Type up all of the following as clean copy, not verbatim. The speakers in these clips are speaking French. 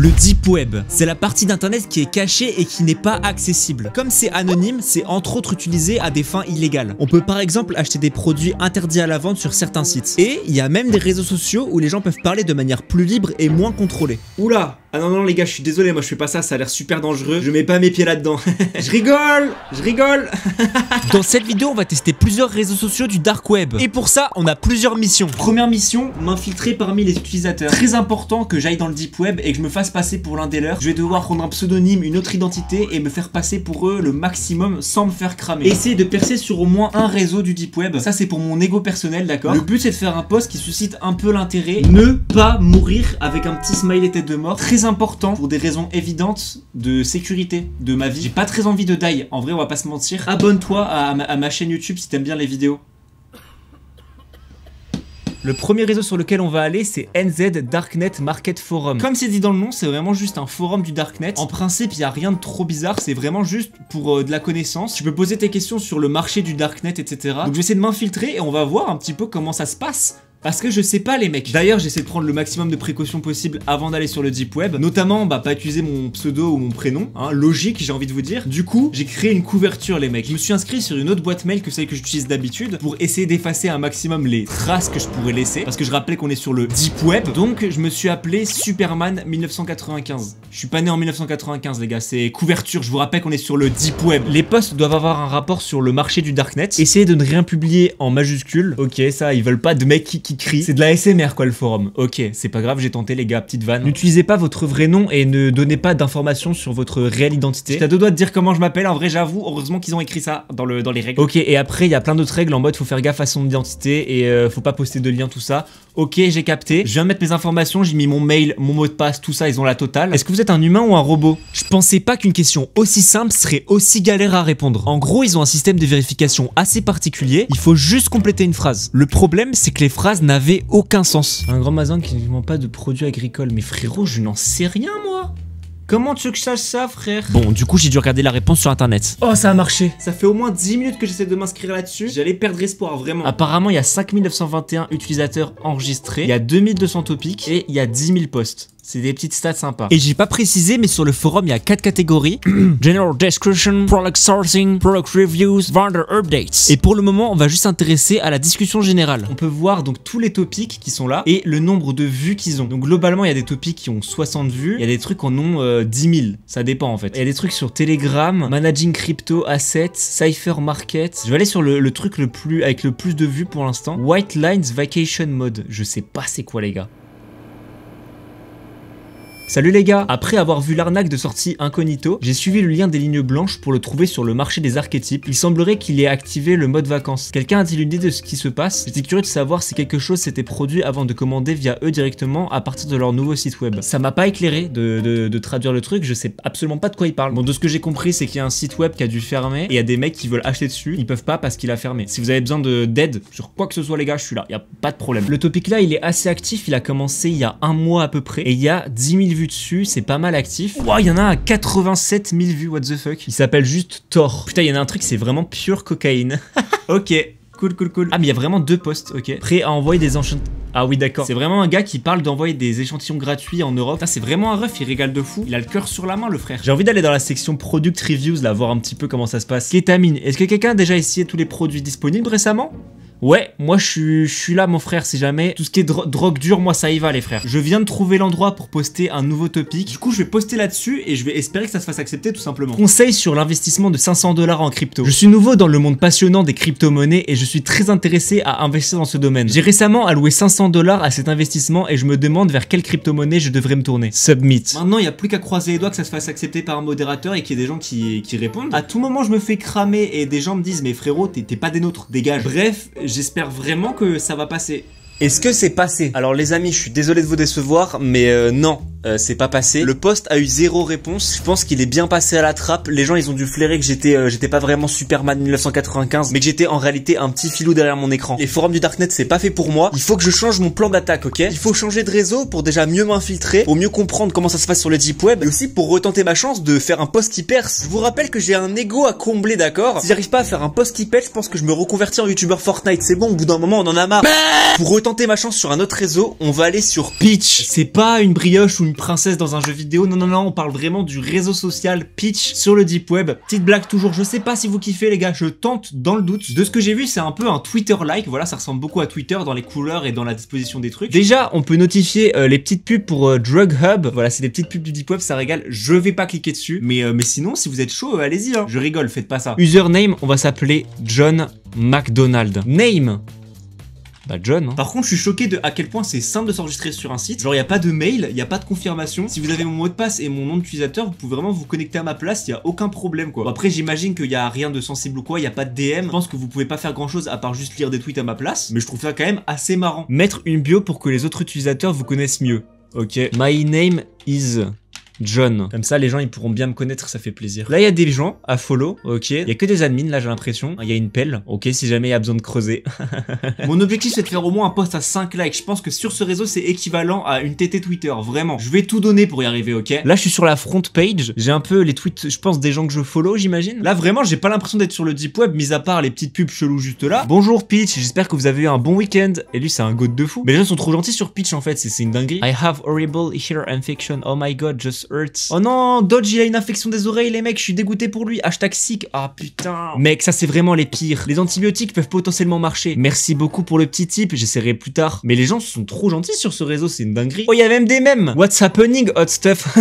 Le Deep Web, c'est la partie d'internet qui est cachée et qui n'est pas accessible. Comme c'est anonyme, c'est entre autres utilisé à des fins illégales. On peut par exemple acheter des produits interdits à la vente sur certains sites. Et il y a même des réseaux sociaux où les gens peuvent parler de manière plus libre et moins contrôlée. Oula! Ah non les gars, je suis désolé, moi je fais pas ça, ça a l'air super dangereux. Je mets pas mes pieds là-dedans. Je rigole. Dans cette vidéo, on va tester plusieurs réseaux sociaux du dark web. Et pour ça, on a plusieurs missions. Première mission, m'infiltrer parmi les utilisateurs. Très important que j'aille dans le deep web et que je me fasse passer pour l'un des leurs. Je vais devoir prendre un pseudonyme, une autre identité et me faire passer pour eux le maximum sans me faire cramer. Essayer de percer sur au moins un réseau du deep web. Ça c'est pour mon ego personnel, d'accord. Le but c'est de faire un post qui suscite un peu l'intérêt. Ne pas mourir avec un petit smiley tête de mort. Très important pour des raisons évidentes de sécurité de ma vie. J'ai pas très envie de die, en vrai on va pas se mentir. Abonne-toi à ma chaîne YouTube si t'aimes bien les vidéos. Le premier réseau sur lequel on va aller, c'est NZ Darknet Market Forum. Comme c'est dit dans le nom, c'est vraiment juste un forum du Darknet. En principe, il n'y a rien de trop bizarre, c'est vraiment juste pour de la connaissance. Tu peux poser tes questions sur le marché du Darknet, etc. Donc je vais essayer de m'infiltrer et on va voir un petit peu comment ça se passe. Parce que je sais pas les mecs. D'ailleurs j'essaie de prendre le maximum de précautions possibles avant d'aller sur le deep web. Notamment pas utiliser mon pseudo ou mon prénom, hein, logique j'ai envie de vous dire. Du coup j'ai créé une couverture les mecs. Je me suis inscrit sur une autre boîte mail que celle que j'utilise d'habitude pour essayer d'effacer un maximum les traces que je pourrais laisser. Parce que je rappelle qu'on est sur le deep web. Donc je me suis appelé Superman 1995. Je suis pas né en 1995 les gars, c'est couverture. Je vous rappelle qu'on est sur le deep web. Les posts doivent avoir un rapport sur le marché du darknet. Essayez de ne rien publier en majuscule. Ok, ça ils veulent pas de mecs qui crie. C'est de la ASMR quoi le forum. Ok, c'est pas grave, j'ai tenté les gars, petite vanne. N'utilisez pas votre vrai nom et ne donnez pas d'informations sur votre réelle identité. J'étais à deux doigts de dire comment je m'appelle, en vrai j'avoue, heureusement qu'ils ont écrit ça dans les règles. Ok, et après il y a plein d'autres règles en mode faut faire gaffe à son identité et faut pas poster de liens, tout ça. Ok, j'ai capté. Je viens de mettre mes informations, j'ai mis mon mail, mon mot de passe, tout ça, ils ont la totale. Est-ce que vous êtes un humain ou un robot? Je pensais pas qu'une question aussi simple serait aussi galère à répondre. En gros, ils ont un système de vérification assez particulier. Il faut juste compléter une phrase. Le problème, c'est que les phrases n'avaient aucun sens. Un grand magasin qui ne vend pas de produits agricoles. Mais frérot, je n'en sais rien moi. Comment tu veux que je sache ça, frère? Bon, du coup, j'ai dû regarder la réponse sur internet. Oh, ça a marché. Ça fait au moins 10 minutes que j'essaie de m'inscrire là-dessus. J'allais perdre espoir, vraiment. Apparemment, il y a 5921 utilisateurs enregistrés. Il y a 2200 topics et il y a 10 000 posts. C'est des petites stats sympas. Et j'ai pas précisé, mais sur le forum, il y a 4 catégories. General Description, Product Sourcing, Product Reviews, Vendor Updates. Et pour le moment, on va juste s'intéresser à la discussion générale. On peut voir donc tous les topics qui sont là et le nombre de vues qu'ils ont. Donc globalement, il y a des topics qui ont 60 vues. Il y a des trucs qui en ont 10 000. Ça dépend en fait. Il y a des trucs sur Telegram, Managing Crypto Assets, Cypher Market. Je vais aller sur le truc avec le plus de vues pour l'instant. White Lines Vacation Mode. Je sais pas c'est quoi les gars. Salut les gars, après avoir vu l'arnaque de sortie incognito, j'ai suivi le lien des lignes blanches pour le trouver sur le marché des archétypes. Il semblerait qu'il ait activé le mode vacances. Quelqu'un a-t-il une idée de ce qui se passe? J'étais curieux de savoir si quelque chose s'était produit avant de commander via eux directement à partir de leur nouveau site web. Ça m'a pas éclairé de traduire le truc, je sais absolument pas de quoi il parle. Bon, de ce que j'ai compris, c'est qu'il y a un site web qui a dû fermer et il y a des mecs qui veulent acheter dessus, ils peuvent pas parce qu'il a fermé. Si vous avez besoin d'aide sur quoi que ce soit les gars, je suis là, y a pas de problème. Le topic là, il est assez actif, il a commencé il y a un mois à peu près et il y a 10 000 vues dessus, c'est pas mal actif. Wow, il y en a à 87 000 vues, what the fuck. Il s'appelle juste Thor. Putain, il y en a un truc, c'est vraiment pure cocaïne. Ok, cool. Ah, mais il y a vraiment 2 posts, ok. Prêt à envoyer des échantillons. Ah oui, d'accord. C'est vraiment un gars qui parle d'envoyer des échantillons gratuits en Europe. C'est vraiment un ref, il régale de fou. Il a le cœur sur la main, le frère. J'ai envie d'aller dans la section Product Reviews, là, voir un petit peu comment ça se passe. Kétamine, est-ce que quelqu'un a déjà essayé tous les produits disponibles récemment? Ouais, moi je suis là mon frère, si jamais tout ce qui est drogue dure, moi ça y va les frères. Je viens de trouver l'endroit pour poster un nouveau topic. Du coup je vais poster là-dessus et je vais espérer que ça se fasse accepter tout simplement. Conseil sur l'investissement de 500 $ en crypto. Je suis nouveau dans le monde passionnant des crypto-monnaies et je suis très intéressé à investir dans ce domaine. J'ai récemment alloué 500 $ à cet investissement et je me demande vers quelle crypto-monnaie je devrais me tourner. Submit. Maintenant il n'y a plus qu'à croiser les doigts que ça se fasse accepter par un modérateur et qu'il y ait des gens qui répondent. À tout moment je me fais cramer et des gens me disent mais frérot t'es pas des nôtres, dégage. Bref, j'espère vraiment que ça va passer. Est-ce que c'est passé? Alors les amis, je suis désolé de vous décevoir, mais non, c'est pas passé. Le post a eu 0 réponse. Je pense qu'il est bien passé à la trappe. Les gens, ils ont dû flairer que j'étais pas vraiment Superman 1995, mais que j'étais en réalité un petit filou derrière mon écran. Les forums du Darknet, c'est pas fait pour moi. Il faut que je change mon plan d'attaque, ok? Il faut changer de réseau pour déjà mieux m'infiltrer, pour mieux comprendre comment ça se passe sur le deep web, et aussi pour retenter ma chance de faire un post qui perce. Je vous rappelle que j'ai un ego à combler, d'accord? Si j'arrive pas à faire un post qui pète, je pense que je me reconvertis en youtubeur Fortnite. C'est bon, au bout d'un moment, on en a marre. Pour retenter ma chance sur un autre réseau, on va aller sur Pitch. C'est pas une brioche ou une une princesse dans un jeu vidéo. Non, non, non, on parle vraiment du réseau social Peach sur le Deep Web. Petite blague toujours, je sais pas si vous kiffez les gars, je tente dans le doute. De ce que j'ai vu, c'est un peu un Twitter-like, voilà, ça ressemble beaucoup à Twitter dans les couleurs et dans la disposition des trucs. Déjà, on peut notifier les petites pubs pour Drug Hub, voilà, c'est des petites pubs du Deep Web, ça régale, je vais pas cliquer dessus. Mais sinon, si vous êtes chaud, allez-y, hein. Je rigole, faites pas ça. Username, on va s'appeler John McDonald. Name, bah John hein. Par contre je suis choqué de à quel point c'est simple de s'enregistrer sur un site. Genre il n'y a pas de mail, il n'y a pas de confirmation. Si vous avez mon mot de passe et mon nom d'utilisateur, vous pouvez vraiment vous connecter à ma place, il n'y a aucun problème quoi. Bon, après j'imagine qu'il n'y a rien de sensible ou quoi, il n'y a pas de DM. Je pense que vous pouvez pas faire grand chose à part juste lire des tweets à ma place. Mais je trouve ça quand même assez marrant. Mettre une bio pour que les autres utilisateurs vous connaissent mieux. Ok. My name is John. Comme ça, les gens, ils pourront bien me connaître, ça fait plaisir. Là, il y a des gens à follow, ok. Il y a que des admins, là, j'ai l'impression. Il y a une pelle, ok, si jamais il y a besoin de creuser. Mon objectif, c'est de faire au moins un post à 5 likes. Je pense que sur ce réseau, c'est équivalent à une TT Twitter, vraiment. Je vais tout donner pour y arriver, ok. Là, je suis sur la front page. J'ai un peu les tweets, je pense, des gens que je follow, j'imagine. Là, vraiment, j'ai pas l'impression d'être sur le Deep Web, mis à part les petites pubs cheloues juste là. Bonjour Peach, j'espère que vous avez eu un bon week-end. Et lui, c'est un goat de fou. Mais les gens sont trop gentils sur Peach, en fait, c'est une dinguerie. I have horrible ear infection. Oh my god, just hurts. Oh non, Dodge il a une infection des oreilles les mecs, je suis dégoûté pour lui. Hashtag sick. Ah putain. Mec, ça c'est vraiment les pires. Les antibiotiques peuvent potentiellement marcher. Merci beaucoup pour le petit tip, j'essaierai plus tard. Mais les gens sont trop gentils sur ce réseau, c'est une dinguerie. Oh, il y a même des mèmes. What's happening, hot stuff?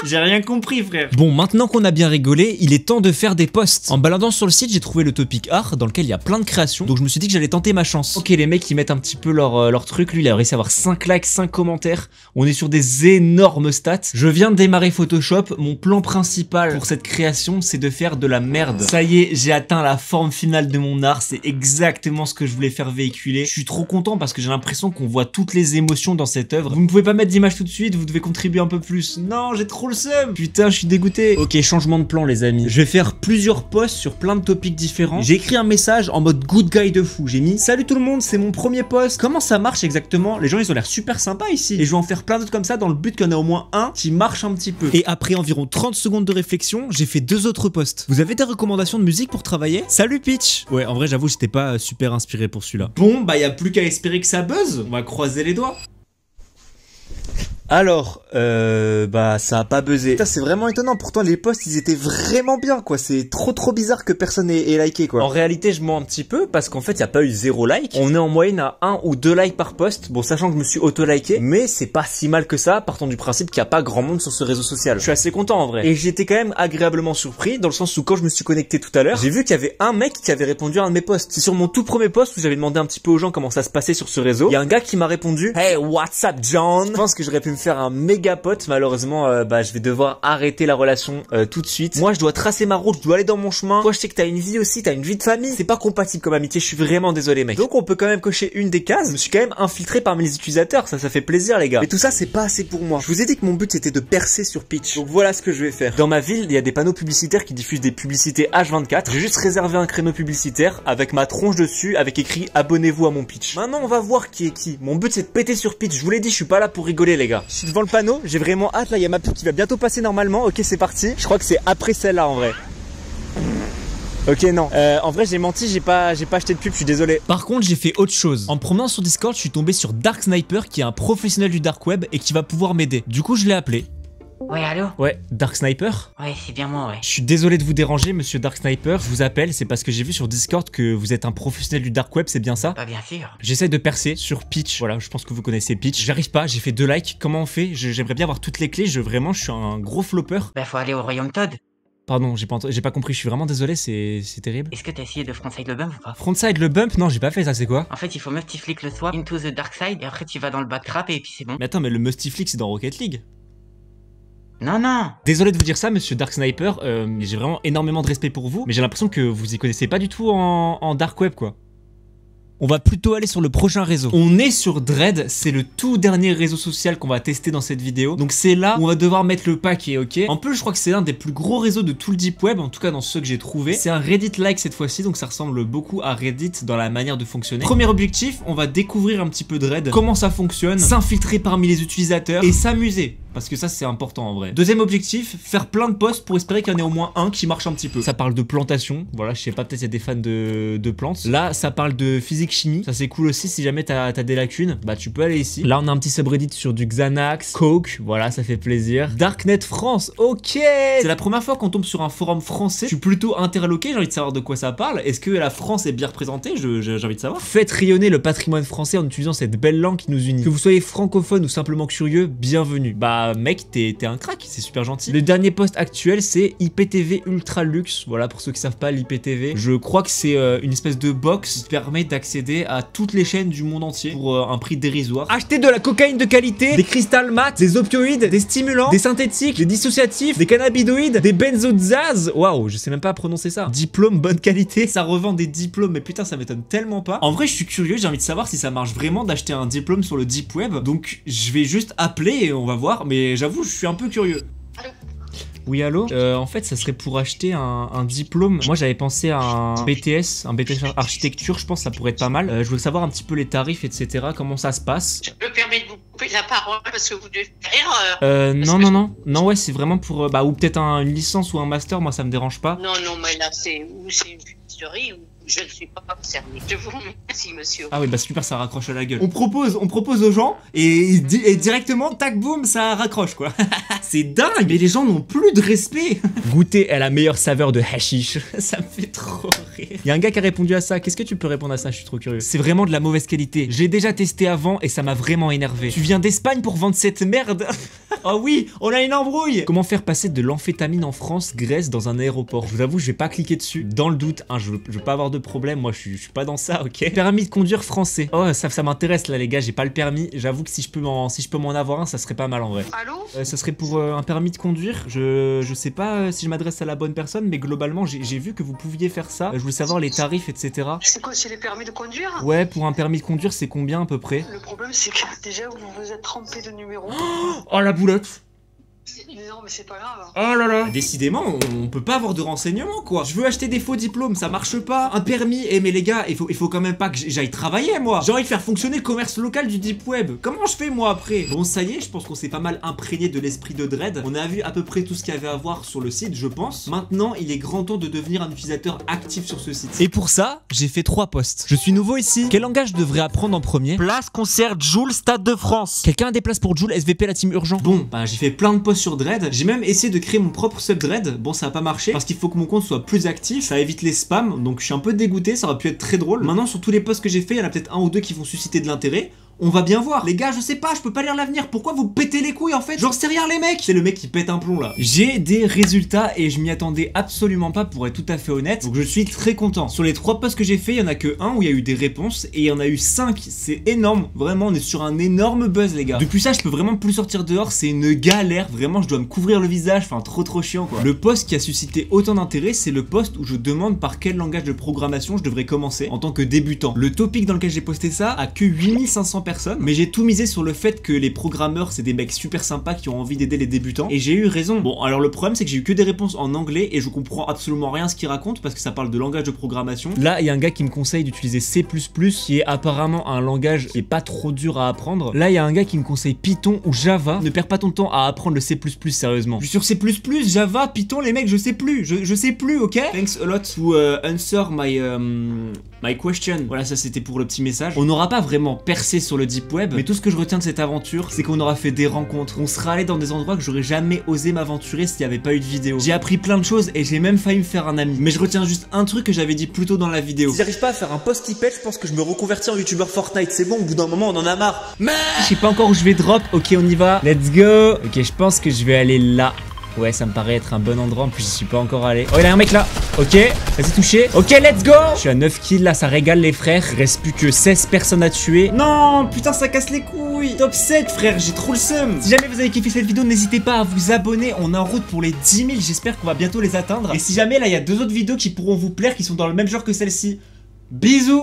J'ai rien compris frère. Bon, maintenant qu'on a bien rigolé, il est temps de faire des posts. En baladant sur le site, j'ai trouvé le topic art dans lequel il y a plein de créations. Donc je me suis dit que j'allais tenter ma chance. Ok, les mecs ils mettent un petit peu leur truc. Lui il a réussi à avoir 5 likes, 5 commentaires. On est sur des énormes stats. Je viens de démarrer Photoshop. Mon plan principal pour cette création, c'est de faire de la merde. Ça y est, j'ai atteint la forme finale de mon art. C'est exactement ce que je voulais faire véhiculer. Je suis trop content parce que j'ai l'impression qu'on voit toutes les émotions dans cette œuvre. Vous ne pouvez pas mettre d'image tout de suite, vous devez contribuer un peu plus. Non, j'ai trop le seum. Putain, je suis dégoûté. Ok, changement de plan les amis. Je vais faire plusieurs posts sur plein de topics différents. J'ai écrit un message en mode good guy de fou. J'ai mis salut tout le monde, c'est mon premier post. Comment ça marche exactement? Les gens ils ont l'air super sympas ici. Et je vais en faire plein d'autres comme ça dans le but qu'il y en ait au moins un qui marche un petit peu. Et après environ 30 secondes de réflexion, j'ai fait 2 autres posts. Vous avez des recommandations de musique pour travailler? Salut Peach. Ouais, en vrai j'avoue j'étais pas super inspiré pour celui-là. Bon, bah y a plus qu'à espérer que ça buzz. On va croiser les doigts. Alors, bah ça a pas buzzé. Putain, c'est vraiment étonnant, pourtant les posts ils étaient vraiment bien quoi, c'est trop bizarre que personne ait liké quoi. En réalité je mens un petit peu parce qu'en fait il y a pas eu 0 like. On est en moyenne à 1 ou 2 likes par post, bon sachant que je me suis auto-liké, mais c'est pas si mal que ça, partant du principe qu'il y a pas grand monde sur ce réseau social. Je suis assez content en vrai. Et j'étais quand même agréablement surpris, dans le sens où quand je me suis connecté tout à l'heure, j'ai vu qu'il y avait un mec qui avait répondu à un de mes posts. C'est sur mon tout premier post où j'avais demandé un petit peu aux gens comment ça se passait sur ce réseau. Il y a un gars qui m'a répondu Hey what's up John. Je pense que j'aurais pu me faire un méga pote, malheureusement bah je vais devoir arrêter la relation tout de suite. Moi je dois tracer ma route, je dois aller dans mon chemin. Toi je sais que t'as une vie aussi, t'as une vie de famille. C'est pas compatible comme amitié, je suis vraiment désolé mec. Donc on peut quand même cocher une des cases. Je me suis quand même infiltré parmi les utilisateurs, ça fait plaisir les gars. Mais tout ça c'est pas assez pour moi. Je vous ai dit que mon but c'était de percer sur Peach. Donc voilà ce que je vais faire. Dans ma ville il y a des panneaux publicitaires qui diffusent des publicités H24. J'ai juste réservé un créneau publicitaire avec ma tronche dessus avec écrit abonnez-vous à mon Peach. Maintenant on va voir qui est qui. Mon but c'est de péter sur Peach. Je vous l'ai dit, je suis pas là pour rigoler les gars. Je suis devant le panneau. J'ai vraiment hâte, là il y a ma pub qui va bientôt passer normalement. Ok c'est parti, je crois que c'est après celle-là en vrai. Ok non, en vrai j'ai menti, j'ai pas acheté de pub, je suis désolé. Par contre j'ai fait autre chose. En me promenant sur Discord je suis tombé sur Dark Sniper qui est un professionnel du dark web et qui va pouvoir m'aider. Du coup je l'ai appelé. Ouais, allô? Ouais, Dark Sniper? Ouais, c'est bien moi, ouais. Je suis désolé de vous déranger, monsieur Dark Sniper. Je vous appelle, c'est parce que j'ai vu sur Discord que vous êtes un professionnel du dark web, c'est bien ça? Bah, bien sûr. J'essaie de percer sur Peach. Voilà, je pense que vous connaissez Peach. J'arrive pas, j'ai fait 2 likes. Comment on fait? J'aimerais bien avoir toutes les clés. Vraiment, je suis un gros flopper. Bah, faut aller au royaume Todd. Pardon, j'ai pas compris, je suis vraiment désolé, c'est terrible. Est-ce que t'as essayé de frontside le bump ou pas? Frontside le bump? Non, j'ai pas fait ça, c'est quoi? En fait, il faut musty flick le swap into the dark side et après tu vas dans le backtrap et puis c'est bon. Mais attends, mais le musty flick c'est dans Rocket League. Non, non. Désolé de vous dire ça, monsieur Dark Sniper, j'ai vraiment énormément de respect pour vous, mais j'ai l'impression que vous y connaissez pas du tout en dark web quoi. On va plutôt aller sur le prochain réseau. On est sur Dread, c'est le tout dernier réseau social qu'on va tester dans cette vidéo. Donc c'est là où on va devoir mettre le paquet, ok? En plus je crois que c'est l'un des plus gros réseaux de tout le deep web, en tout cas dans ceux que j'ai trouvé. C'est un Reddit-like cette fois-ci, donc ça ressemble beaucoup à Reddit dans la manière de fonctionner. Premier objectif, on va découvrir un petit peu Dread, comment ça fonctionne, s'infiltrer parmi les utilisateurs et s'amuser. parce que ça c'est important en vrai. Deuxième objectif, faire plein de posts pour espérer qu'il y en ait au moins un qui marche un petit peu. Ça parle de plantation, voilà, je sais pas, peut-être il y a des fans de plantes. Là ça parle de physique chimie, ça c'est cool aussi. Si jamais t'as des lacunes, bah tu peux aller ici. Là on a un petit subreddit sur du Xanax, Coke, voilà, ça fait plaisir. Darknet France, ok. C'est la première fois qu'on tombe sur un forum français. Je suis plutôt interloqué, j'ai envie de savoir de quoi ça parle. Est-ce que la France est bien représentée? J'ai envie de savoir. Faites rayonner le patrimoine français en utilisant cette belle langue qui nous unit. Que vous soyez francophone ou simplement curieux, bienvenue. Bah mec, t'es un crack, c'est super gentil. Le dernier post actuel c'est IPTV Ultra Luxe. Voilà, pour ceux qui savent pas, l'IPTV, je crois que c'est une espèce de box qui permet d'accéder à toutes les chaînes du monde entier pour un prix dérisoire. Achetez de la cocaïne de qualité, des cristal mat, des opioïdes, des stimulants, des synthétiques, des dissociatifs, des cannabidoïdes, des benzodiazes. Waouh, je sais même pas prononcer ça. Diplôme bonne qualité, ça revend des diplômes, mais putain ça m'étonne tellement pas. En vrai je suis curieux, j'ai envie de savoir si ça marche vraiment d'acheter un diplôme sur le deep web. Donc je vais juste appeler et on va voir, mais j'avoue je suis un peu curieux. Oui, allô? En fait, ça serait pour acheter un diplôme. Moi, j'avais pensé à un BTS architecture, je pense que ça pourrait être pas mal. Je voulais savoir un petit peu les tarifs, etc. Comment ça se passe. Je me permets de vous couper la parole parce que vous devez faire. Non, ouais, c'est vraiment pour. Bah, ou peut-être une licence ou un master, moi, ça me dérange pas. Non, mais là, c'est une fumisterie ou je ne suis pas concerné. Je vous remercie, monsieur. Ah oui, bah super, ça raccroche à la gueule. On propose aux gens et directement, tac, boum, ça raccroche, quoi. C'est dingue, mais les gens n'ont plus de respect. Goûter à la meilleure saveur de hashish. Ça me fait trop rire. Il y a un gars qui a répondu à ça. Qu'est-ce que tu peux répondre à ça? Je suis trop curieux. C'est vraiment de la mauvaise qualité. J'ai déjà testé avant et ça m'a vraiment énervé. Tu viens d'Espagne pour vendre cette merde? Oh oui, on a une embrouille. Comment faire passer de l'amphétamine en France, Grèce, dans un aéroport? Je vous avoue, je vais pas cliquer dessus. Dans le doute, hein, je veux pas avoir de problème. Moi, je suis pas dans ça, ok? Permis de conduire français. Oh, ça m'intéresse là, les gars. J'ai pas le permis. J'avoue que si je peux m'en avoir un, ça serait pas mal en vrai. Allô? Ça serait pour un permis de conduire. Je sais pas si je m'adresse à la bonne personne, mais globalement, j'ai vu que vous pouviez faire ça. Je voulais savoir les tarifs, etc. C'est quoi, c'est les permis de conduire? Ouais, pour un permis de conduire, c'est combien à peu près? Le problème, c'est que déjà, vous vous êtes trompé de numéro. Oh la boulotte! Non, mais c'est pas grave. Oh là là. Décidément, on peut pas avoir de renseignements, quoi. Je veux acheter des faux diplômes, ça marche pas. Un permis, mais les gars, il faut quand même pas que j'aille travailler, moi. J'ai envie de faire fonctionner le commerce local du deep web. Comment je fais, moi, après? Bon, ça y est, je pense qu'on s'est pas mal imprégné de l'esprit de Dread. On a vu à peu près tout ce qu'il y avait à voir sur le site, je pense. Maintenant, il est grand temps de devenir un utilisateur actif sur ce site. Et pour ça, j'ai fait 3 posts. Je suis nouveau ici. Quel langage je devrais apprendre en premier? Place, concert, Joule, Stade de France. Quelqu'un a des places pour Joule, SVP, la team urgent? Bon, bah j'ai fait plein de posts sur Dread. J'ai même essayé de créer mon propre sub-Dread. Bon, ça a pas marché parce qu'il faut que mon compte soit plus actif. Ça évite les spams, donc je suis un peu dégoûté. Ça aurait pu être très drôle. Maintenant, sur tous les posts que j'ai fait, il y en a peut-être un ou deux qui vont susciter de l'intérêt. On va bien voir. Les gars, je sais pas, je peux pas lire l'avenir. Pourquoi vous pétez les couilles en fait? J'en sais rien les mecs. C'est le mec qui pète un plomb là. J'ai des résultats et je m'y attendais absolument pas pour être tout à fait honnête. Donc je suis très content. Sur les 3 posts que j'ai fait, il y en a que un où il y a eu des réponses et il y en a eu 5. C'est énorme. Vraiment, on est sur un énorme buzz les gars. Depuis ça, je peux vraiment plus sortir dehors. C'est une galère. Vraiment, je dois me couvrir le visage. Enfin, trop chiant quoi. Le post qui a suscité autant d'intérêt, c'est le post où je demande par quel langage de programmation je devrais commencer en tant que débutant. Le topic dans lequel j'ai posté ça a que 8500 personnes. Mais j'ai tout misé sur le fait que les programmeurs c'est des mecs super sympas qui ont envie d'aider les débutants et j'ai eu raison. Bon alors le problème c'est que j'ai eu que des réponses en anglais et je comprends absolument rien à ce qu'ils racontent parce que ça parle de langage de programmation. Là il y a un gars qui me conseille d'utiliser C++ qui est apparemment un langage qui est pas trop dur à apprendre. Là il y a un gars qui me conseille Python ou Java. Ne perds pas ton temps à apprendre le C++ sérieusement. Je suis sur C++, Java, Python les mecs je sais plus. Je sais plus ok. Thanks a lot to answer my question. Voilà ça c'était pour le petit message. On n'aura pas vraiment percé sur le deep web. Mais tout ce que je retiens de cette aventure, c'est qu'on aura fait des rencontres. On sera allé dans des endroits que j'aurais jamais osé m'aventurer s'il n'y avait pas eu de vidéo. J'ai appris plein de choses et j'ai même failli me faire un ami. Mais je retiens juste un truc que j'avais dit plus tôt dans la vidéo. Si j'arrive pas à faire un post hyped, je pense que je me reconvertis en youtubeur Fortnite. C'est bon, au bout d'un moment, on en a marre. Mais je sais pas encore où je vais drop. Ok, on y va. Let's go. Ok, je pense que je vais aller là. Ouais, ça me paraît être un bon endroit. En plus, j'y suis pas encore allé. Oh, il y a un mec là. Ok, vas-y, touché. Ok, let's go. Je suis à 9 kills là, ça régale les frères. Il reste plus que 16 personnes à tuer. Non, putain, ça casse les couilles. Top 7, frère, j'ai trop le seum. Si jamais vous avez kiffé cette vidéo, n'hésitez pas à vous abonner. On est en route pour les 10 000. J'espère qu'on va bientôt les atteindre. Et si jamais là, il y a 2 autres vidéos qui pourront vous plaire, qui sont dans le même genre que celle-ci. Bisous.